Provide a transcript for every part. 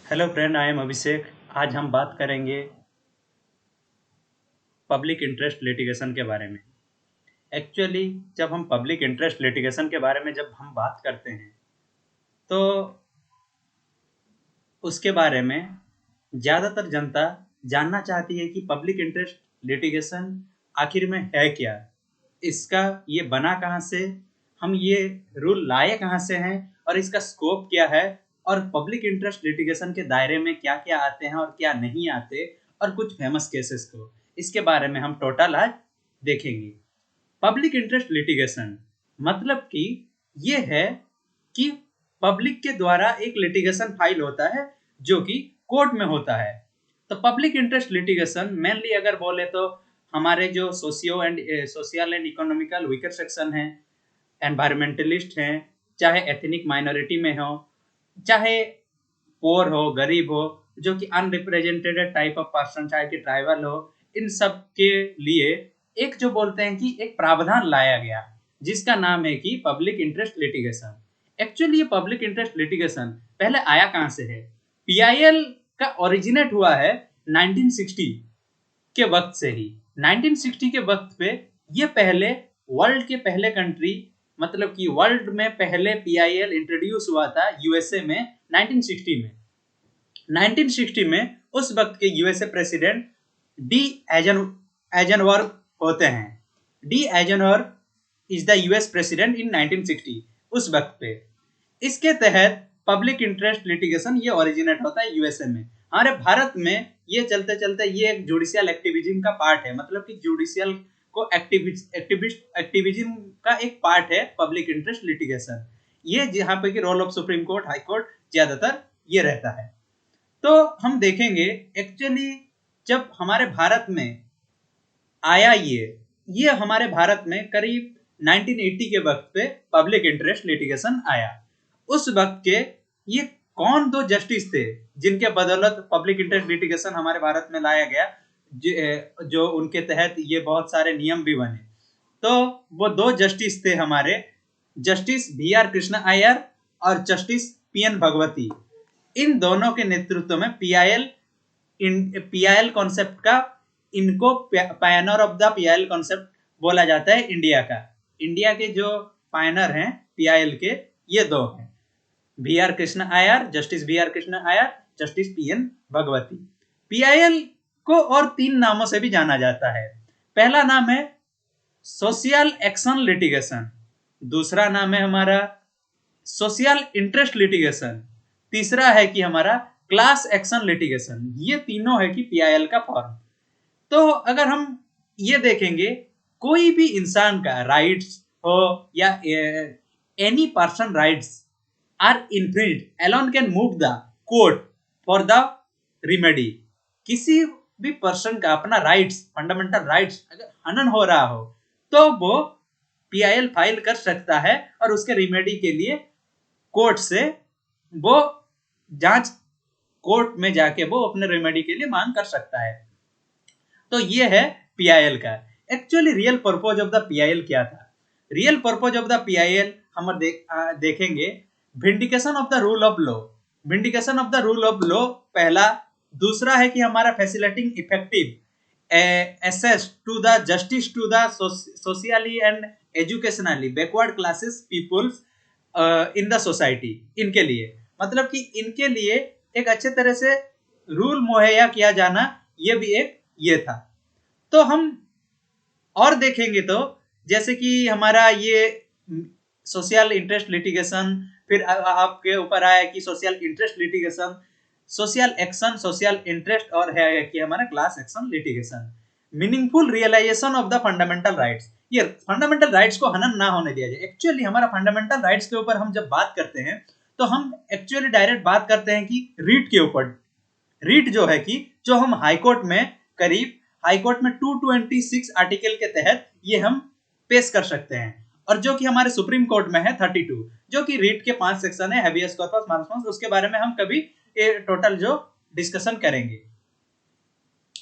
Hello friend, I am अभिषेक। आज हम बात करेंगे पब्लिक इंटरेस्ट लिटिगेशन के बारे में। एक्चुअली जब हम पब्लिक इंटरेस्ट लिटिगेशन के बारे में जब हम बात करते हैं तो उसके बारे में ज़्यादातर जनता जानना चाहती है कि पब्लिक इंटरेस्ट लिटिगेशन आखिर में है क्या, इसका ये बना कहाँ से, हम ये रूल लाए कहाँ से हैं और इसका स्कोप क्या है, और पब्लिक इंटरेस्ट लिटिगेशन के दायरे में क्या क्या आते हैं और क्या नहीं आते, और कुछ फेमस केसेस को इसके बारे में हम टोटल आज देखेंगे। पब्लिक इंटरेस्ट लिटिगेशन मतलब कि ये है कि पब्लिक के द्वारा एक लिटिगेशन फाइल होता है जो कि कोर्ट में होता है। तो पब्लिक इंटरेस्ट लिटिगेशन मेनली अगर बोले तो हमारे जो social and economical weaker section है, एनवायरमेंटलिस्ट हैं, चाहे एथनिक माइनॉरिटी में हो, चाहे पोर हो, गरीब हो, जो कि अनरिप्रेजेंटेड टाइप ऑफ पर्सन, चाहे कि ट्राइबल हो, इन सब के लिए एक जो बोलते हैं कि एक प्रावधान लाया गया जिसका नाम है कि पब्लिक इंटरेस्ट लिटिगेशन। एक्चुअली ये पब्लिक इंटरेस्ट लिटिगेशन पहले आया कहाँ से है? पीआईएल का ओरिजिनेट हुआ है 1960 के वक्त से ही। 1960 के वक्त पे ये पहले वर्ल्ड के पहले कंट्री, मतलब कि वर्ल्ड में पहले पीआईएल इंट्रोड्यूस हुआ था यूएसए में 1960 में। 1960 में उस वक्त के यूएसए प्रेसिडेंट डी एजनवर्थ होते हैं। D Edgeworth is the US president in 1960 उस वक्त पे। इसके तहत पब्लिक इंटरेस्ट लिटिगेशन ये ओरिजिनेट होता है यूएसए में। हमारे भारत में ये चलते चलते ये एक जुडिशियल एक्टिविज्म का पार्ट है, मतलब कि जुडिशियल को एक्टिविज्म का एक पार्ट है पब्लिक इंटरेस्ट लिटिगेशन। ये जहाँ पे कि role of supreme court, high court ज्यादातर ये रहता है। तो हम देखेंगे एक्चुअली जब हमारे भारत में आया ये हमारे भारत में करीब 1980 के वक्त पे पब्लिक इंटरेस्ट लिटिगेशन आया। उस वक्त के ये कौन दो जस्टिस थे जिनके बदौलत पब्लिक इंटरेस्ट लिटिगेशन हमारे भारत में लाया गया, जो उनके तहत ये बहुत सारे नियम भी बने। तो वो दो जस्टिस थे हमारे, justice B R Krishna Iyer और जस्टिस पी एन भगवती। इन दोनों के नेतृत्व में पीआईएल कॉन्सेप्ट का, इनको pioneer of the PIL concept बोला जाता है इंडिया का। इंडिया के जो पायनर हैं पीआईएल के ये दो हैं, B R Krishna Iyer, justice B R Krishna Iyer, justice P N Bhagwati. PIL को और तीन नामों से भी जाना जाता है। पहला नाम है सोशल एक्शन लिटिगेशन, दूसरा नाम है हमारा सोशल इंटरेस्ट लिटिगेशन, तीसरा है कि हमारा क्लास एक्शन लिटिगेशन। ये तीनों है कि पीआईएल का फॉर्म। तो अगर हम ये देखेंगे कोई भी इंसान का राइट्स हो या any person rights are infringed alone can move the court for the remedy. किसी भी पर्सन का अपना राइट्स, फंडामेंटल राइट्स अगर हनन हो रहा हो तो वो पीआईएल फाइल कर सकता है और उसके रिमेडी के लिए कोर्ट से वो जांच, कोर्ट में जाके वो अपने रेमेडी के लिए मांग कर सकता है। तो ये है पीआईएल का। Actually real purpose of the PIL क्या था? Real purpose of the PIL हम देखेंगे vindication of the rule of law. Vindication of the rule of law पहला। दूसरा है कि हमारा facilitating effective access to the justice to the socially and educationally backward classes peoples in the society. इनके लिए, मतलब कि इनके लिए एक अच्छे तरह से रूल मुहैया किया जाना, ये भी एक ये था। तो हम और देखेंगे तो जैसे कि हमारा ये सोशल इंटरेस्ट लिटिगेशन, फिर आपके ऊपर आया कि social interest litigation, social action, social interest, और है कि हमारा class action litigation. Meaningful realisation of the fundamental rights. ये फंडामेंटल राइट्स को हनन ना होने दिया जाए। एक्चुअली हमारा फंडामेंटल राइट्स के ऊपर हम जब बात करते हैं तो हम एक्चुअली डायरेक्ट बात करते हैं कि रीट के ऊपर। रीट जो है कि जो हम हाईकोर्ट में करीब हाईकोर्ट में 226 आर्टिकल के तहत ये हम पेश कर सकते हैं, और जो कि हमारे सुप्रीम कोर्ट में है 32, जो कि रीट के 5 सेक्शन है, हैबियस कॉर्पस, मार्समस, उसके बारे में हम कभी टोटल जो डिस्कशन करेंगे।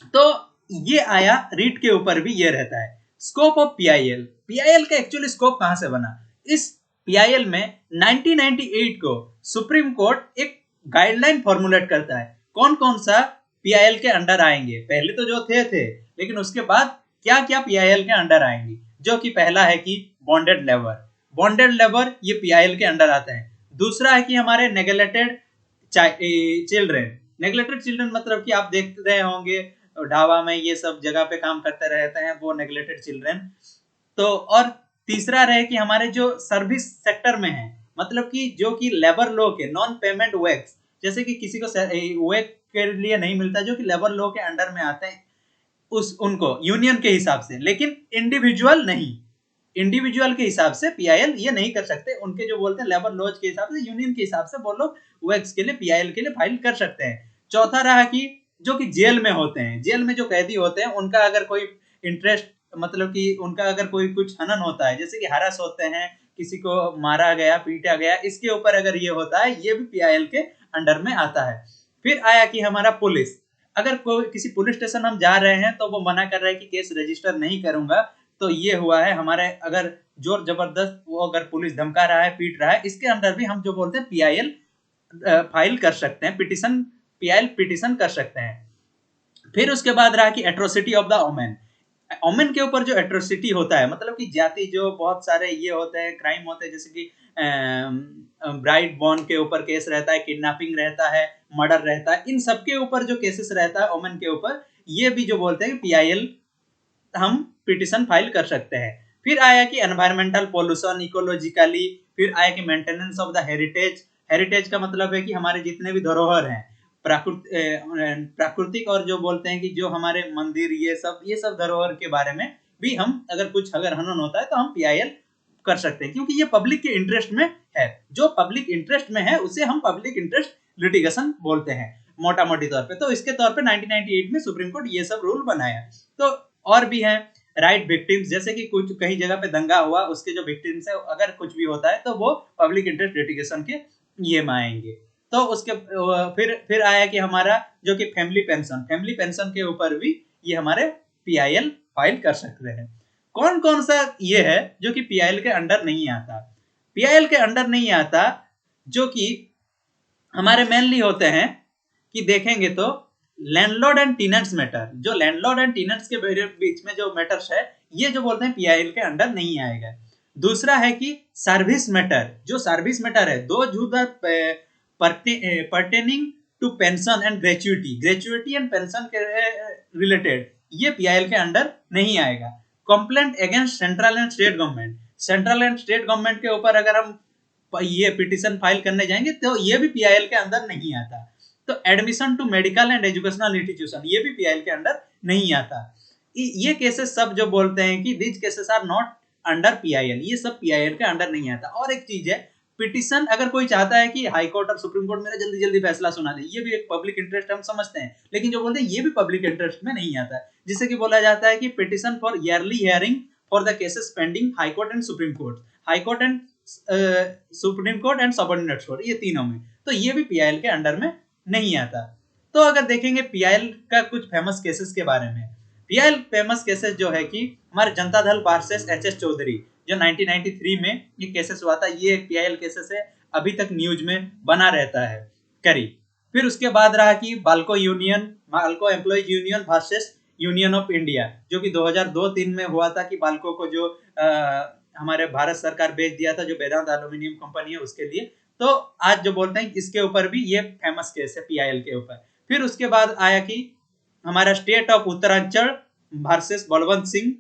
तो ये आया रीट के ऊपर भी ये रहता है। Scope of PIL. पीआईएल का एक्चुअली स्कोप कहां से बना? इस पीआईएल में 1998 को सुप्रीम कोर्ट एक गाइडलाइन फॉर्मुलेट करता है कौन कौन सा पीआईएल के अंडर आएंगे। पहले तो जो थे लेकिन उसके बाद क्या क्या पीआईएल के अंडर आएंगे, जो कि पहला है कि बॉन्डेड लेबर ये पीआईएल के अंडर आता है। दूसरा है कि हमारे नेग्लेक्टेड चिल्ड्रन मतलब कि आप देख रहे होंगे ढाबा में ये सब जगह पे काम करते रहते हैं, वो नेग्लेक्टेड चिल्ड्रन। तो और तीसरा रहे कि हमारे जो सर्विस सेक्टर में है, मतलब कि जो कि लेबर लॉ के नॉन पेमेंट वेक्स, जैसे कि किसी को वेक के लिए नहीं मिलता, जो कि लेबर लॉ के अंडर में आते हैं, उनको यूनियन के हिसाब से, लेकिन इंडिविजुअल नहीं, इंडिविजुअल के हिसाब से पीआईएल ये नहीं कर सकते। उनके जो बोलते हैं लेबर लॉज के हिसाब से, यूनियन के हिसाब से वो लोग वेक्स के लिए पीआईएल के लिए फाइल कर सकते हैं। चौथा रहा कि जो कि जेल में होते हैं, जेल में जो कैदी होते हैं, उनका अगर कोई इंटरेस्ट, मतलब कि उनका अगर कोई कुछ हनन होता है, जैसे कि हरस होते हैं, किसी को मारा गया, पीटा गया, इसके ऊपर अगर ये होता है, ये भी पीआईएल के अंडर में आता है। फिर आया कि हमारा पुलिस, अगर कोई किसी पुलिस स्टेशन हम जा रहे हैं तो वो मना कर रहा है कि केस रजिस्टर नहीं करूंगा, तो ये हुआ है हमारे, अगर जोर जबरदस्त वो अगर पुलिस धमका रहा है, पीट रहा है, इसके अंदर भी हम जो बोलते हैं पीआईएल फाइल कर सकते हैं, पीआईएल पिटिशन कर सकते हैं। फिर उसके बाद रहा कि एट्रोसिटी ऑफ द ओमेन के ऊपर जो एट्रोसिटी होता है, मतलब कि जाति जो बहुत सारे ये होते हैं, क्राइम होते हैं, जैसे कि ब्राइड बॉर्न के ऊपर केस रहता है, किडनैपिंग रहता है, मर्डर रहता है, इन सब के ऊपर जो केसेस रहता है ओमेन के ऊपर, ये भी जो बोलते हैं पीआईएल हम पिटिशन फाइल कर सकते हैं। फिर आया कि एनवायरमेंटल पोल्यूशन, इकोलॉजिकली। फिर आया कि मेंटेनेंस ऑफ द हेरिटेज का मतलब है कि हमारे जितने भी धरोहर हैं, प्राकृतिक और जो बोलते हैं कि जो हमारे मंदिर, ये सब धरोहर के बारे में भी हम अगर हनन होता है तो हम पीआईएल कर सकते हैं, क्योंकि ये पब्लिक के इंटरेस्ट में है। जो पब्लिक इंटरेस्ट में है उसे हम पब्लिक इंटरेस्ट लिटिगेशन बोलते हैं मोटा मोटी तौर पे। तो इसके तौर पे 1998 में सुप्रीम कोर्ट ये सब रूल बनाया। तो और भी है राइट विक्टिम्स, जैसे कि कुछ कहीं जगह पे दंगा हुआ, उसके जो विक्टिम्स है, अगर कुछ भी होता है तो वो पब्लिक इंटरेस्ट लिटिगेशन के ये में आएंगे। तो उसके फिर आया कि हमारा जो कि फैमिली पेंशन के ऊपर भी ये हमारे पीआईएल फाइल कर सकते हैं। कौन कौन सा ये है जो कि पीआईएल के अंडर नहीं आता? पीआईएल के अंडर नहीं आता जो कि हमारे मेनली होते हैं कि देखेंगे तो लैंडलॉर्ड एंड टेनेंट्स मैटर, जो लैंडलॉर्ड एंड टेनेंट्स के बीच में जो मैटर्स है, ये जो बोलते हैं पीआईएल के अंडर नहीं आएगा। दूसरा है कि सर्विस मैटर, जो सर्विस मैटर है, दो pertaining to pension and gratuity and pension के रिलेटेड, ये पीआईएल के अंडर नहीं आएगा। Complaint against central and state government के ऊपर अगर हम ये पिटिशन फाइल करने जाएंगे तो ये भी पीआईएल के अंदर नहीं आता। तो admission to medical and educational institution, ये भी पीआईएल के अंडर नहीं आता। ये केसेस सब जो बोलते हैं कि this cases are not under PIL, ये सब पीआईएल के अंडर नहीं आता। और एक चीज है, पिटिशन अगर कोई चाहता है कि हाई कोर्ट और सुप्रीम कोर्ट मेरा जल्दी जल्दी फैसला सुना दे, ये भी एक पब्लिक इंटरेस्ट हम समझते हैं, लेकिन जो बोलते हैं ये भी पब्लिक इंटरेस्ट में नहीं आता। जिससे कि बोला जाता है कि petition for yearly hearing for the cases pending high court and supreme court and subordinate court, ये तीनों में, तो ये भी पीआईएल के अंडर में नहीं आता। तो अगर देखेंगे पीआईएल का कुछ फेमस केसेस के बारे में, पीआईएल फेमस केसेस जो है कि हमारे जनता दल वर्सेस एचएस चौधरी, जो 1993 में ये केसेस हुआ था, ये एक पीआईएल केसेस है, अभी तक न्यूज में बना रहता है करीब। फिर उसके बाद रहा कि Balco employees union versus union of India, जो कि 2002-3 में हुआ था, कि बाल्को को जो हमारे भारत सरकार बेच दिया था, जो वेदांत एल्यूमिनियम कंपनी है उसके लिए। तो आज जो बोलते हैं इसके ऊपर भी ये फेमस केस है पीआईएल के ऊपर। फिर उसके बाद आया कि हमारा state of Uttaranchal versus Balwant Singh,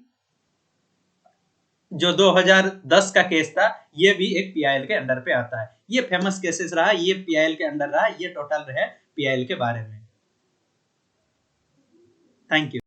जो 2010 का केस था, ये भी एक पीआईएल के अंडर पे आता है। ये फेमस केसेस रहा, ये पीआईएल के अंडर रहा, ये टोटल रहे पीआईएल के बारे में। Thank you.